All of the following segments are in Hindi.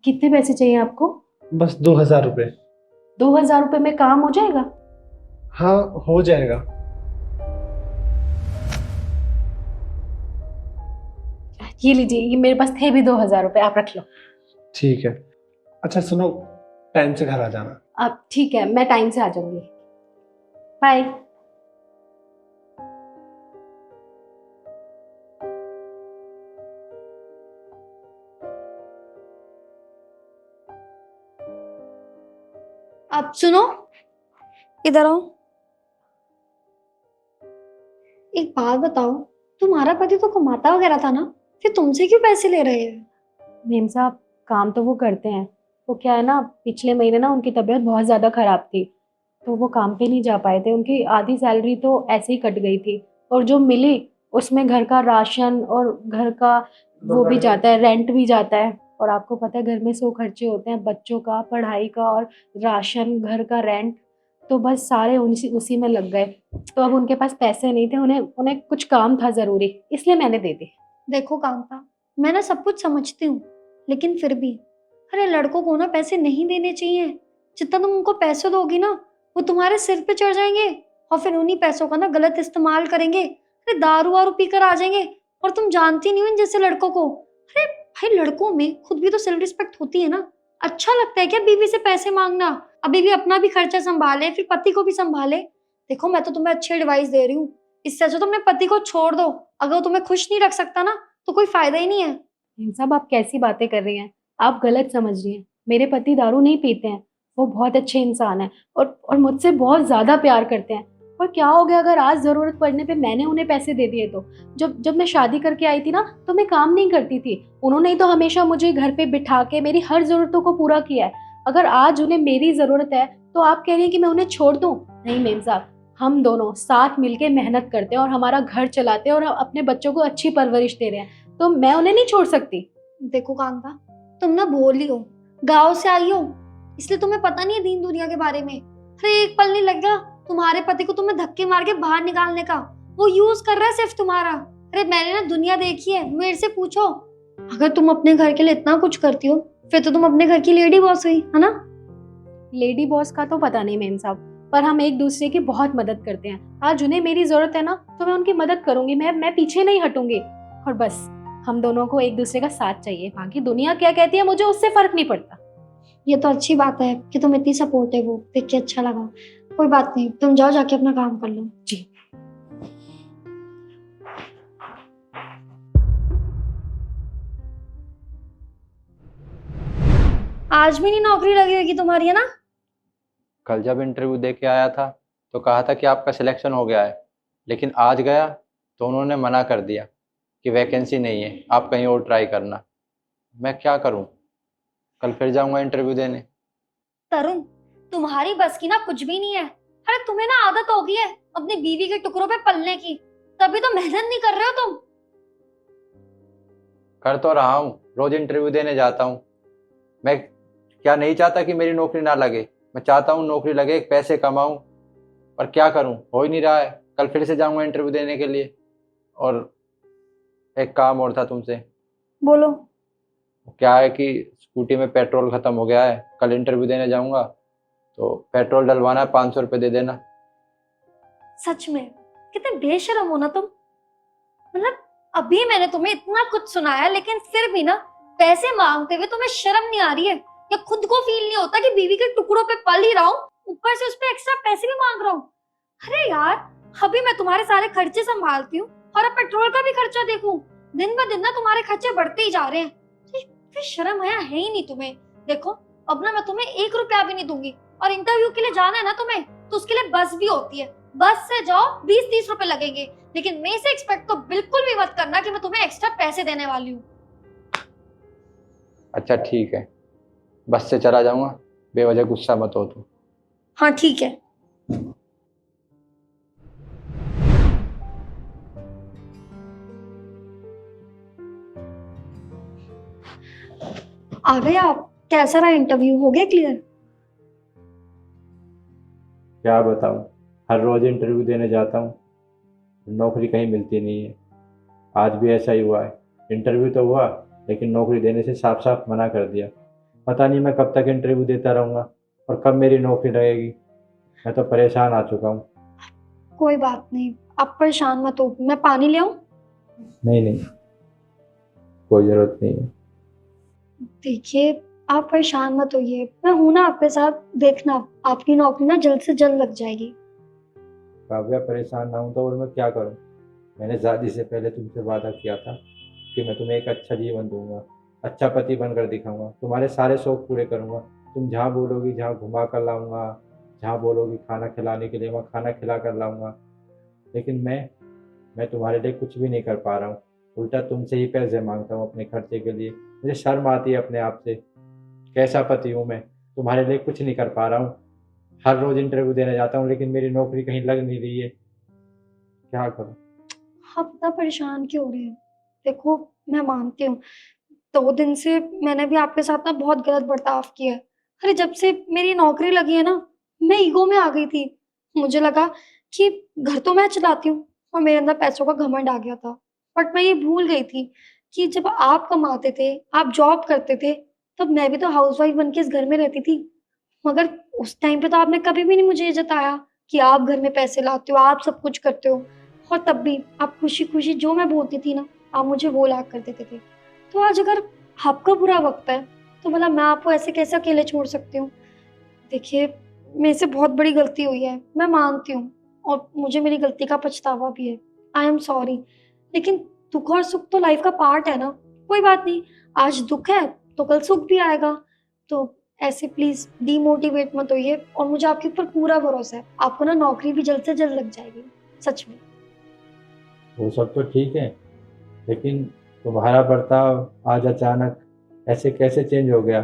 कितने पैसे चाहिए आपको? बस 2,000 रुपये। 2,000 रुपये में काम हो जाएगा? हाँ, हो जाएगा। ये लीजिए, ये मेरे पास थे भी 2,000 रुपये, आप रख लो। ठीक है। अच्छा सुनो, टाइम से घर आ जाना। अब ठीक है, मैं टाइम से आ जाऊंगी। बाय। अब सुनो, इधर आओ। एक बात बताओ, तुम्हारा पति तो कमाता वगैरह था ना, फिर तुमसे क्यों पैसे ले रहे हैं? मेम साहब, काम तो वो करते हैं। वो क्या है ना, पिछले महीने ना उनकी तबीयत बहुत ज़्यादा ख़राब थी, तो वो काम पे नहीं जा पाए थे। उनकी आधी सैलरी तो ऐसे ही कट गई थी, और जो मिली उसमें घर का राशन और घर का वो भी जाता है, रेंट भी जाता है। और आपको पता है घर में 100 खर्चे होते हैं, बच्चों का पढ़ाई का और राशन, घर का रेंट, तो बस सारे उसी उसी में लग गए। तो अब उनके पास पैसे नहीं थे, उन्हें उन्हें कुछ काम था ज़रूरी, इसलिए मैंने दे दी। देखो कांता, मैं ना सब कुछ समझती हूँ, लेकिन फिर भी अरे लड़कों को ना पैसे नहीं देने चाहिए। जितना तुम उनको पैसे दोगी ना, वो तुम्हारे सिर पे चढ़ जाएंगे और फिर उन्हीं पैसों का ना गलत इस्तेमाल करेंगे। अरे दारू वारू पीकर आ जाएंगे, और तुम जानती नहीं हो इन जैसे लड़कों को। अरे भाई, लड़कों में खुद भी तो सेल्फ रिस्पेक्ट होती है ना। अच्छा लगता है क्या बीवी से पैसे मांगना? अभी भी अपना भी खर्चा संभाले, फिर पति को भी संभाले। देखो, मैं तो तुम्हें अच्छी एडवाइस दे रही हूँ, इससे अच्छा तो अपने पति को छोड़ दो। अगर वो तुम्हें खुश नहीं रख सकता ना, तो कोई फायदा ही नहीं है। साहब, आप कैसी बातें कर रही हैं? आप गलत समझ रही हैं। मेरे पति दारू नहीं पीते हैं, वो बहुत अच्छे इंसान हैं, और मुझसे बहुत ज़्यादा प्यार करते हैं। और क्या हो गया अगर आज ज़रूरत पड़ने पे मैंने उन्हें पैसे दे दिए तो? जब जब मैं शादी करके आई थी ना, तो मैं काम नहीं करती थी। उन्होंने ही तो हमेशा मुझे घर पे बिठा के मेरी हर ज़रूरतों को पूरा किया है। अगर आज उन्हें मेरी ज़रूरत है, तो आप कह रही हैं कि मैं उन्हें छोड़ दूँ? नहीं मेम साहब, हम दोनों साथ मिलके मेहनत करते हैं और हमारा घर चलाते हैं और अपने बच्चों को अच्छी परवरिश दे रहे हैं, तो मैं उन्हें नहीं छोड़ सकती। देखो कांता, तुम ना भोली हो, गांव से आई हो, इसलिए तुम्हें पता नहीं है दीन दुनिया के बारे में। अरे एक पल नहीं लगेगा तुम्हारे पति को तुम्हें धक्के मार के बाहर निकालने का। वो यूज कर रहा है सिर्फ तुम्हारा। अरे मैंने ना दुनिया देखी है, मेरे से पूछो। अगर तुम अपने घर के लिए इतना कुछ करती हो, फिर तो तुम अपने घर की लेडी बॉस हुई, है ना? लेडी बॉस का तो पता नहीं मेम साहब, पर हम एक दूसरे की बहुत मदद करते हैं। आज उन्हें मेरी जरूरत है ना, तो मैं उनकी मदद करूंगी, मैं पीछे नहीं हटूंगी। और बस, हम दोनों को एक दूसरे का साथ चाहिए, बाकी दुनिया क्या कहती है मुझे उससे फर्क नहीं पड़ता। ये तो अच्छी बात है कि तुम इतनी सपोर्टिव हो, देख के अच्छा लगा। कोई बात नहीं, तुम जाओ जाके अपना काम कर लो। जी। आज भी नहीं नौकरी लगी होगी तुम्हारी, है ना? कल जब इंटरव्यू दे के आया था तो कहा था कि आपका सिलेक्शन हो गया है, लेकिन आज गया तो उन्होंने मना कर दिया कि वैकेंसी नहीं है, आप कहीं और ट्राई करना। मैं क्या करूं? कल फिर जाऊंगा इंटरव्यू देने। तरुण, तुम्हारी बस की ना कुछ भी नहीं है। अरे तुम्हें ना आदत हो गई है अपनी बीवी के टुकड़ों पे पलने की, तभी तो मेहनत नहीं कर रहे हो तुम। कर तो रहा हूँ, रोज इंटरव्यू देने जाता हूँ। मैं क्या नहीं चाहता कि मेरी नौकरी ना लगे? मैं चाहता हूँ नौकरी लगे, पैसे कमाऊं, पर क्या करूं, हो ही नहीं रहा है। कल फिर से जाऊंगा इंटरव्यू देने के लिए। और एक काम और था तुमसे। बोलो। क्या है कि स्कूटी में पेट्रोल खत्म हो गया है, कल इंटरव्यू देने जाऊंगा तो पेट्रोल डलवाना है, 500 रुपये दे देना। सच में कितने बेशर्म हो ना तुम। मतलब अभी मैंने तुम्हें इतना कुछ सुनाया, लेकिन फिर भी ना पैसे मांगते हुए तुम्हें शर्म नहीं आ रही है, या खुद को फील नहीं होता कि बीवी के टुकड़ों पे पल ही रहा हूँ, ऊपर से उस पे एक्स्ट्रा पैसे भी मांग रहा हूँ। अरे यार, अभी मैं तुम्हारे सारे खर्चे संभालती हूँ, और अब पेट्रोल का भी खर्चा देखूं। दिन ब दिन ना तुम्हारे खर्चे बढ़ते ही जा रहे हैं। फिर शर्म आया है ही नहीं तुम्हें। देखो, अब ना मैं तुम्हें 1 रुपया भी नहीं दूंगी, और इंटरव्यू के लिए जाना है ना तुम्हें, तो उसके लिए बस भी होती है। बस से जाओ, 20-30 रुपए लगेंगे, लेकिन मेरे से एक्सपेक्ट तो बिल्कुल भी मत करना कि मैं तुम्हें एक्स्ट्रा पैसे देने वाली हूँ। अच्छा ठीक है, बस से चला जाऊंगा, बेवजह गुस्सा मत हो तुम। हाँ ठीक है। आ गए आप? कैसा रहा इंटरव्यू, हो गया क्लियर? क्या बताऊं, हर रोज इंटरव्यू देने जाता हूँ, नौकरी कहीं मिलती नहीं है। आज भी ऐसा ही हुआ है, इंटरव्यू तो हुआ लेकिन नौकरी देने से साफ साफ मना कर दिया। पता नहीं मैं कब तक इंटरव्यू देता रहूँगा और कब मेरी नौकरी लगेगी। मैं तो परेशान आ चुका हूँ। कोई बात नहीं, आप परेशान मत हो। मैं पानी ले आऊं? नहीं नहीं, कोई ज़रूरत नहीं है। देखिए, आप परेशान मत होइए, मैं हूं ना आपके साथ। देखना, आपकी नौकरी ना जल्द से जल्द लग जाएगी। काव्या, परेशान ना हूँ तो और मैं क्या करूँ? मैंने शादी से पहले तुमसे वादा किया था कि मैं तुम्हें एक अच्छा जीवन दूंगा, अच्छा पति बनकर दिखाऊंगा, तुम्हारे सारे शौक पूरे करूंगा। तुम जहाँ बोलोगी, जहाँ घुमा कर लाऊंगा, जहाँ बोलोगी खाना खिलाने के लिए मैं खाना खिला कर लाऊंगा। लेकिन मैं तुम्हारे लिए कुछ भी नहीं कर पा रहा हूँ। उल्टा तुमसे ही पैसे मांगता हूँ अपने खर्चे के लिए। मुझे शर्म आती है अपने आप से। कैसा पति हूँ मैं? तुम्हारे लिए कुछ नहीं कर पा रहा हूँ। हर रोज इंटरव्यू देने जाता हूँ लेकिन मेरी नौकरी कहीं लग नहीं रही है। क्या करूँ? आप इतना परेशान क्यों हो रहे हैं? देखो, मैं मानती हूँ 2 दिन से मैंने भी आपके साथ ना बहुत गलत बर्ताव किया है। अरे जब से मेरी नौकरी लगी है ना, मैं ईगो में आ गई थी। मुझे लगा कि घर तो मैं चलाती हूँ और मेरे अंदर पैसों का घमंड आ गया था। बट मैं ये भूल गई थी कि जब आप कमाते थे, आप जॉब करते थे, तब मैं भी तो हाउसवाइफ बन के इस घर में रहती थी। मगर उस टाइम पे तो आपने कभी भी नहीं मुझे ये जताया कि आप घर में पैसे लाते हो, आप सब कुछ करते हो। और तब भी आप खुशी खुशी जो मैं बोलती थी ना, आप मुझे वो ला कर देते थे। तो आज अगर आपका बुरा वक्त है, तो भला मैं आपको ऐसे कैसे अकेले छोड़ सकती हूँ? देखिए, मेरे से बहुत बड़ी गलती हुई है, मैं मानती हूँ, और मुझे मेरी गलती का पछतावा भी है। I am sorry. लेकिन दुख और सुख तो लाइफ का पार्ट है ना। कोई बात नहीं, आज दुख है तो कल सुख भी आएगा। तो ऐसे प्लीज डीमोटिवेट मत होइए, और मुझे आपके ऊपर पूरा भरोसा है, आपको ना नौकरी भी जल्द से जल्द लग जाएगी, सच में। वो सब तो ठीक है, लेकिन तुम्हारा बर्ताव आज अचानक ऐसे कैसे चेंज हो गया?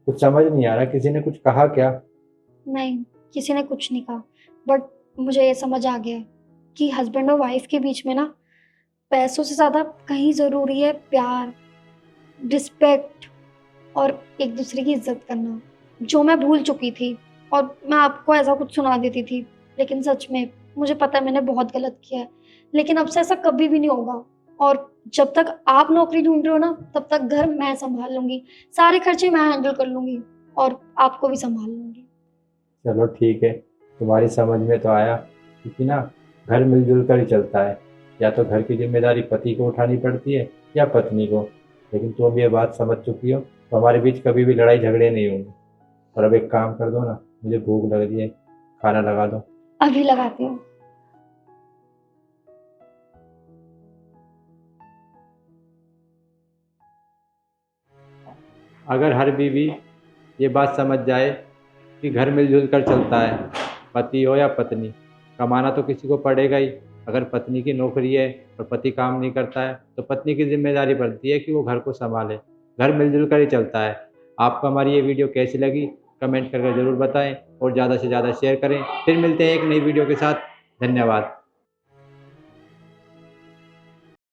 कुछ समझ नहीं आ रहा। किसी ने कुछ कहा क्या? नहीं, किसी ने कुछ नहीं कहा। बट मुझे ये समझ आ गया है कि हस्बैंड और वाइफ के बीच में ना पैसों से ज्यादा कहीं जरूरी है प्यार, रिस्पेक्ट और एक दूसरे की इज्जत करना, जो मैं भूल चुकी थी। और मैं आपको ऐसा कुछ सुना देती थी, लेकिन सच में मुझे पता है मैंने बहुत गलत किया है। लेकिन अब से ऐसा कभी भी नहीं होगा। और जब तक आप नौकरी ढूंढ रहे हो ना, तब तक घर मैं संभाल लूंगी, सारे खर्चे मैं हैंडल कर लूंगी, और आपको भी संभाल लूंगी। चलो ठीक है, तुम्हारी समझ में तो आया। क्योंकि ना, घर मिलजुल कर ही चलता है। या तो घर की जिम्मेदारी पति को उठानी पड़ती है या पत्नी को। लेकिन तुम ये बात समझ चुकी हो तो हमारे बीच कभी भी लड़ाई झगड़े नहीं होंगे। और अब एक काम कर दो ना, मुझे भूख लग रही है, खाना लगा दो। अभी लगाती हूँ। अगर हर बीवी ये बात समझ जाए कि घर मिलजुल कर चलता है, पति हो या पत्नी, कमाना तो किसी को पड़ेगा ही। अगर पत्नी की नौकरी है और पति काम नहीं करता है तो पत्नी की जिम्मेदारी बनती है कि वो घर को संभाले। घर मिलजुल कर ही चलता है। आपको हमारी ये वीडियो कैसी लगी कमेंट करके ज़रूर बताएं और ज़्यादा से ज़्यादा शेयर करें। फिर मिलते हैं एक नई वीडियो के साथ। धन्यवाद।